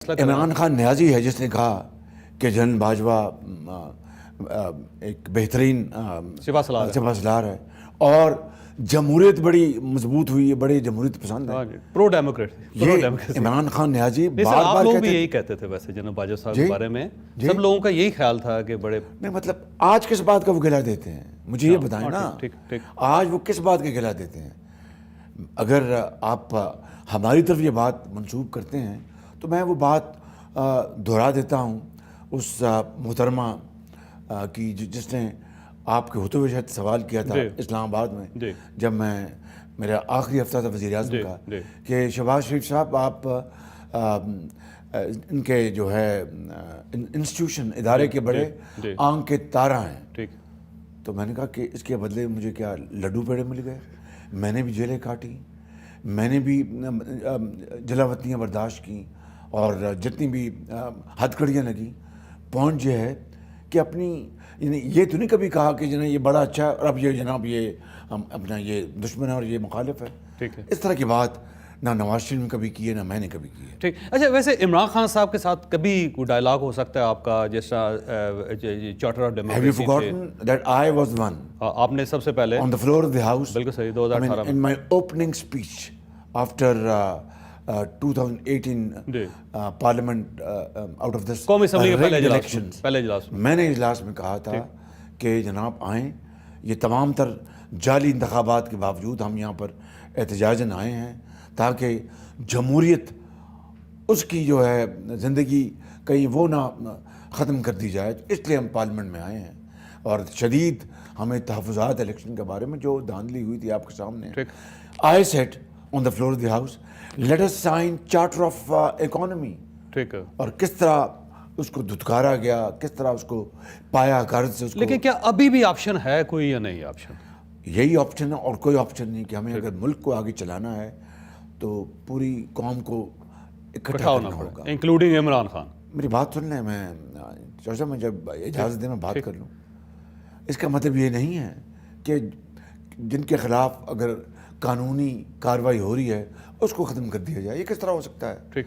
عمران خان نیازی ہے جس نے کہا کہ جنرل باجوہ ایک بہترین سپہ سالار ہے اور جمہوریت بڑی مضبوط ہوئی ہے، بڑے جمہوریت پسند ہے، پرو ڈیموکریٹ۔ یہ عمران خان نیازی بار آپ بار لوگ کہتے بھی ہیں۔ یہی کہتے تھے ویسے جنرل باجوہ صاحب کے بارے میں، سب لوگوں کا یہی خیال تھا کہ بڑے نہیں مطلب آج کس بات کا وہ گلا دیتے ہیں، مجھے یہ بتائیں نا، آج وہ کس بات کا گلا دیتے ہیں؟ اگر آپ ہماری طرف یہ بات منسوب کرتے ہیں تو میں وہ بات دہرا دیتا ہوں اس محترمہ کی جس نے آپ کے ہوتے ہوئے شاید سوال کیا تھا اسلام آباد میں، جب میرا آخری ہفتہ تھا وزیر اعظم کا، کہ شہباز شریف صاحب آپ ان کے جو ہے انسٹیٹیوشن ادارے کے بڑے آنکھ کے تارہ ہیں، تو میں نے کہا کہ اس کے بدلے مجھے کیا لڈو پیڑے مل گئے؟ میں نے بھی جیلیں کاٹی، میں نے بھی جلاوطنیاں برداشت کی اور جتنی بھی ہتھ کڑیاں لگیں۔ پوائنٹ یہ ہے کہ اپنی یعنی یہ تو نہیں کبھی کہا کہ جناب یہ بڑا اچھا ہے اور اب یہ جناب یہ اپنا یہ دشمن ہے اور یہ مخالف ہے، اس طرح کی بات نہ نواز شریف نے کبھی کی ہے نہ میں نے کبھی کی ہے۔ ٹھیک، اچھا ویسے عمران خان صاحب کے ساتھ کبھی کوئی ڈائلاگ ہو سکتا ہے آپ کا، جس طرح charter of Have you democracy forgotten that I was one آپ نے سب سے پہلے on the floor of the house بالکل صحیح 2018 میں in my opening speech after 2018 parliament out of this قومی اسمبلی کے پہلے اجلاس میں نے اجلاس میں کہا تھا کہ جناب آئیں، یہ تمام تر جعلی انتخابات کے باوجود ہم یہاں پر احتجاجاً آئے ہیں تاکہ جمہوریت اس کی جو ہے زندگی کہیں وہ نہ ختم کر دی جائے، اس لیے ہم پارلیمنٹ میں آئے ہیں۔ اور شدید ہمیں تحفظات الیکشن کے بارے میں جو دھاندلی ہوئی تھی آپ کے سامنے، I said on the floor of the house let us sign charter of economy، ٹھیک ہے، اور کس طرح اس کو دھتکارا گیا، کس طرح اس کو پایا غرض سے اس کو۔ لیکن کیا ابھی بھی آپشن ہے کوئی یا نہیں آپشن؟ یہی آپشن ہے اور کوئی آپشن نہیں کہ ہمیں اگر ملک کو آگے چلانا ہے تو پوری قوم کو اکٹھا کرنا ہوگا، انکلوڈنگ عمران خان۔ میری بات سن لیں، میں چوشا میں جب اجازت دیں میں بات کر لوں۔ اس کا مطلب یہ نہیں ہے کہ جن کے خلاف اگر قانونی کارروائی ہو رہی ہے اس کو ختم کر دیا جائے، یہ کس طرح ہو سکتا ہے؟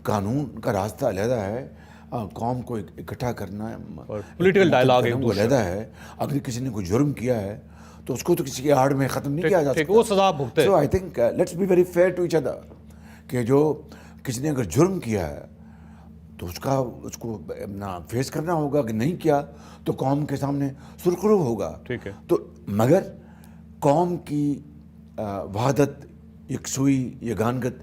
قانون کا راستہ علیحدہ ہے، قوم کو اکٹھا کرنا ہے، پولیٹیکل ڈائلاگ علیحدہ ہے۔ اگر کسی نے کوئی جرم کیا ہے تو اس کو تو کسی کی آڑ میں ختم نہیں کیا جا سکتا، وہ سزا بھگتے۔ So I think let's be very fair to each other, کہ جو کسی نے اگر جرم کیا ہے تو اس کو فیس کرنا ہوگا، کہ نہیں کیا تو قوم کے سامنے سرخرو ہوگا۔ تو مگر قوم کی وحدت، یکسوئی، یگانگت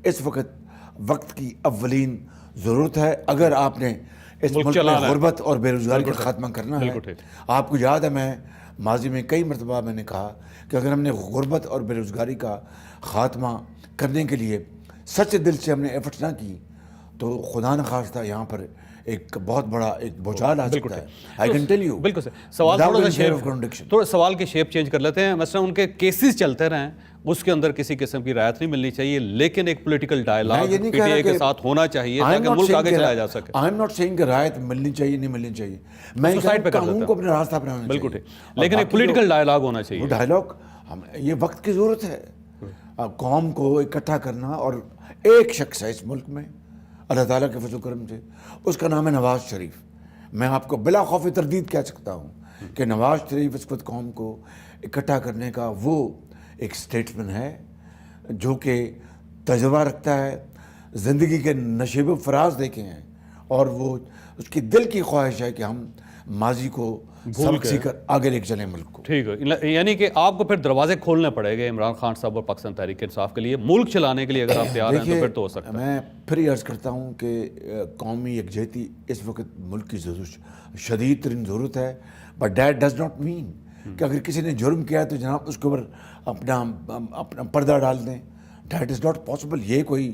اس وقت کی اولین ضرورت ہے اگر آپ نے اس ملک میں غربت اور بے روزگاری کا خاتمہ کرنا ہے۔ آپ کو یاد ہے میں ماضی میں کئی مرتبہ میں نے کہا کہ اگر ہم نے غربت اور بے روزگاری کا خاتمہ کرنے کے لیے سچے دل سے ہم نے ایفرٹس نہ کی تو خدا نخواستہ یہاں پر ایک بہت بڑا ایک بھوچال آ سکتا ہے۔ I can tell you. بالکل سوال تھوڑا سوال کی شیپ چینج کر لیتے ہیں، مثلا ان کے کیسز چلتے رہیں، اس کے اندر کسی قسم کی رعایت نہیں ملنی چاہیے، لیکن ایک political dialogue P T I کے ساتھ ہونا چاہیے تاکہ ملک آگے چلایا جا سکے۔ آئی ایم ناٹ سیئنگ کہ رعایت ملنی چاہیے نہیں ملنی چاہیے، میں قانون کو اپنا راستہ اپنانا چاہیے، بالکل ٹھیک، لیکن ایک پولیٹیکل ڈائلاگ ہونا چاہیے۔ وہ ڈائلاگ یہ وقت کی ضرورت ہے، قوم کو اکٹھا کرنا، اور ایک شخص ہے اس ملک میں اللہ تعالیٰ کے فضل و کرم سے، اس کا نام ہے نواز شریف۔ میں آپ کو بلا خوف تردید کہہ سکتا ہوں کہ نواز شریف اس وقت قوم کو اکٹھا کرنے کا وہ ایک اسٹیٹسمین ہے جو کہ تجربہ رکھتا ہے، زندگی کے نشیب و فراز دیکھے ہیں، اور وہ اس کی دل کی خواہش ہے کہ ہم ماضی کو سبق سیکھ کر آگے لے کے چلیں ملک کو۔ ٹھیک ہے، یعنی کہ آپ کو پھر دروازے کھولنے پڑے گے عمران خان صاحب اور پاکستان تحریک انصاف کے لیے ملک چلانے کے لیے، اگر آپ تیار ہیں تو پھر تو ہو سکتا ہے۔ میں پھر عرض کرتا ہوں کہ قومی یکجہتی اس وقت ملک کی شدید ترین ضرورت ہے، but that does not mean کہ اگر کسی نے جرم کیا ہے تو جناب اس کے اوپر اپنا پردہ ڈال دیں، دیٹ از ناٹ پاسبل۔ یہ کوئی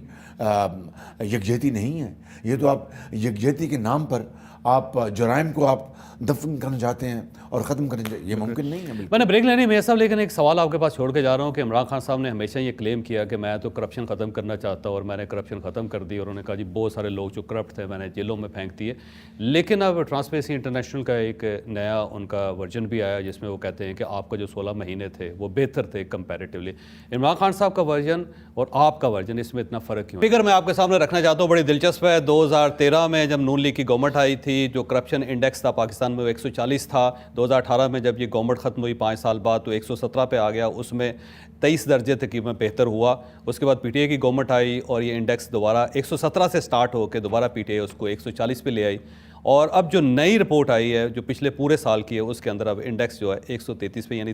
یکجہتی نہیں ہے، یہ تو آپ یکجہتی کے نام پر آپ جرائم کو آپ دفن کرنا چاہتے ہیں اور ختم کرنا چاہتے ہیں، یہ ممکن نہیں ہے۔ میں نے بریک لینی میں صاحب، لیکن ایک سوال آپ کے پاس چھوڑ کے جا رہا ہوں کہ عمران خان صاحب نے ہمیشہ یہ کلیم کیا کہ میں تو کرپشن ختم کرنا چاہتا ہوں اور میں نے کرپشن ختم کر دی، اور انہوں نے کہا جی بہت سارے لوگ جو کرپٹ تھے میں نے جیلوں میں پھینک دیے۔ لیکن اب ٹرانسپیرنسی انٹرنیشنل کا ایک نیا ان کا ورژن بھی آیا جس میں وہ کہتے ہیں کہ آپ کا جو 16 مہینے تھے وہ بہتر تھے کمپیریٹیولی۔ عمران خان صاحب کا ورژن اور آپ کا ورژن، اس میں اتنا فرق کیوں؟ فگر میں آپ کے سامنے رکھنا چاہتا ہوں، بڑی دلچسپ ہے۔ 2013 میں جب نون لیگ کی گورنمنٹ آئی تھی، جو کرپشن انڈیکس تھا پاکستان میں وہ 140 تھا۔ 2018 میں جب یہ گورنمنٹ ختم ہوئی 5 سال بعد تو 117 پہ آ گیا، اس میں 23 درجے تقریباً بہتر ہوا۔ اس کے بعد پی ٹی اے کی گورنمنٹ آئی اور یہ انڈیکس دوبارہ 117 سے سٹارٹ ہو کے دوبارہ پی ٹی اے اس کو 140 پہ لے آئی، اور اب جو نئی رپورٹ آئی ہے جو پچھلے پورے سال کی ہے اس کے اندر اب انڈیکس جو ہے 133 پہ، یعنی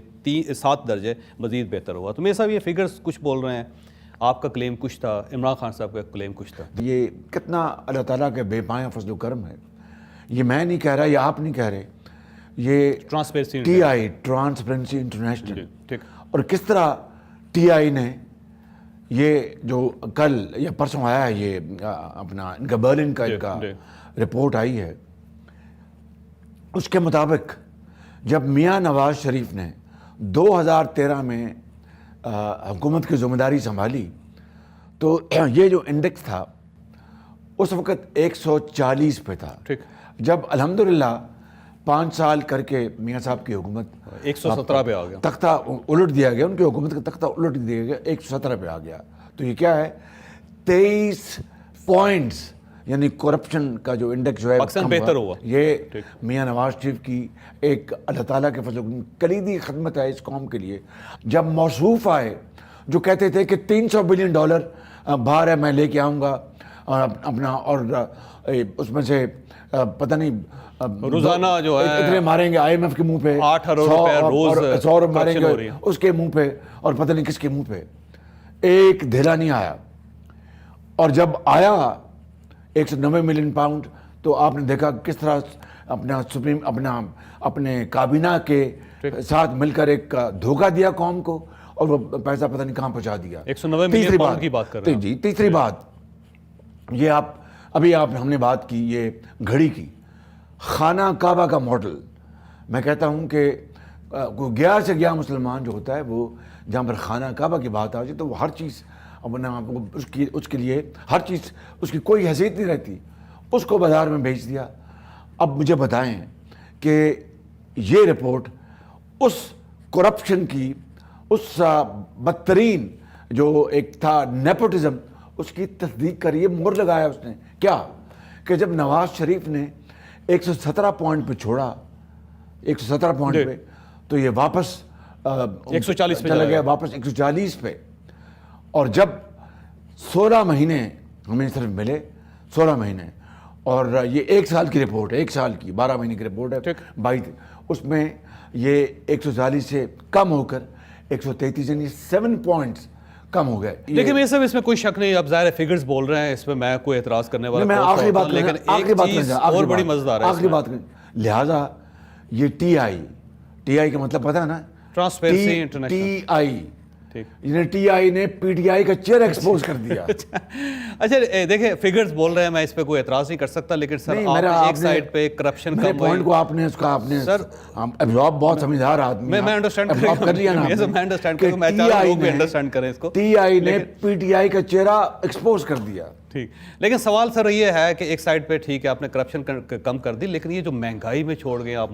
7 درجے مزید بہتر ہوا۔ تو میرے صاحب یہ فگرز کچھ بول رہے ہیں، آپ کا کلیم کچھ تھا، عمران خان صاحب کا کلیم کچھ تھا۔ یہ کتنا اللہ تعالیٰ کے بے پایہ فضل و کرم ہے، یہ میں نہیں کہہ رہا، یہ آپ نہیں کہہ رہے، یہ transparency T I, transparency international, ٹھیک، اور کس طرح ٹی آئی نے یہ جو کل یا پرسوں آیا ہے، یہ اپنا ان کا برلن کا رپورٹ آئی ہے، اس کے مطابق جب میاں نواز شریف نے 2013 میں حکومت کی ذمہ داری سنبھالی تو یہ جو انڈیکس تھا اس وقت 140 پہ تھا، ٹھیک، جب الحمدللہ 5 سال کر کے میاں صاحب کی حکومت 117 پہ آ گیا، تختہ الٹ دیا گیا، ان کی حکومت کا تختہ الٹ دیا گیا، 117 پہ آ گیا۔ تو یہ کیا ہے، 23 پوائنٹس، یعنی کرپشن کا جو انڈیکس جو ہے پاکستان بہتر ہوا۔ یہ میاں نواز شریف کی ایک اللہ تعالیٰ کے فضل کلیدی خدمت ہے اس قوم کے لیے۔ جب موصوف آئے جو کہتے تھے کہ $300 بلین باہر ہے، میں لے کے آؤں گا اپنا، اور اس میں سے پتہ نہیں روزانہ جو ہے اتنے ماریں گے آئی ایم ایف کے منہ پہ، 8 ارب روپے روز 100 ارب ماریں گے اس کے منہ پہ، اور پتہ نہیں کس کے منہ پہ، ایک دھیلا نہیں آیا۔ اور جب آیا 190 ملین پاؤنڈ تو آپ نے دیکھا کس طرح اپنے کابینہ کے ساتھ مل کر ایک دھوکہ دیا قوم کو، اور وہ پیسہ پتہ نہیں کہاں پہنچا دیا۔ 190 ملین پاؤنڈ کی بات کر رہے ہیں جی، تیسری بات یہ ہم نے بات کی یہ گھڑی کی، خانہ کعبہ کا ماڈل۔ میں کہتا ہوں کہ گیا سے گیا مسلمان جو ہوتا ہے وہ جہاں پر خانہ کعبہ کی بات آ جائے تو وہ ہر چیز اپنا اس کے لیے ہر چیز اس کی کوئی حیثیت نہیں رہتی، اس کو بازار میں بیچ دیا۔ اب مجھے بتائیں کہ یہ رپورٹ اس کرپشن کی، اس بدترین جو ایک تھا نیپوٹزم، اس کی تصدیق کر یہ مہر لگایا اس نے کیا، کہ جب نواز شریف نے 117 پوائنٹ پہ چھوڑا، 117 پوائنٹ پہ، تو یہ واپس 140 پہ چلا گیا، واپس 140 پہ۔ اور جب 16 مہینے ہمیں صرف ملے، 16 مہینے، اور یہ 1 سال کی رپورٹ ہے، 1 سال کی 12 مہینے کی رپورٹ ہے 22، اس میں یہ 140 سے کم ہو کر 133، یعنی 7 پوائنٹس کم ہو گئے۔ لیکن میں سب اس میں کوئی شک نہیں، اب ظاہر ہے فگرز بول رہے ہیں، اس میں میں کوئی اعتراض کرنے والا میں آخری بات لیکن ایک چیز اور بڑی مزیدار ہے، آخری بات لہٰذا یہ ٹی آئی کا مطلب پتہ ہے نا، ٹرانسپیرنسی انٹرنیشنل، ٹی آئی، یعنی ٹی آئی نے پی ٹی آئی کا چہرہ ایکسپوز کر دیا۔ اچھا دیکھیں فگرز بول رہے ہیں، میں اس پہ کوئی اعتراض نہیں کر سکتا، لیکن سر آپ ایک سائڈ پہ کرپشن کا پوائنٹ کو آپ نے سر ابزارب، بہت سمجھدار آدمی، میں انڈرسٹینڈ کر لیا نا، میں انڈرسٹینڈ کروں، میں چاہتا ہوں لوگ بھی انڈرسٹینڈ کریں اس کو۔ ٹی آئی نے پی ٹی آئی کا چہرہ ایکسپوز کر دیا۔ ٹھیک، لیکن سوال سر یہ ہے کہ ایک سائڈ پہ ٹھیک ہے آپ نے کرپشن کم کر دی، لیکن یہ جو مہنگائی میں چھوڑ گئے آپ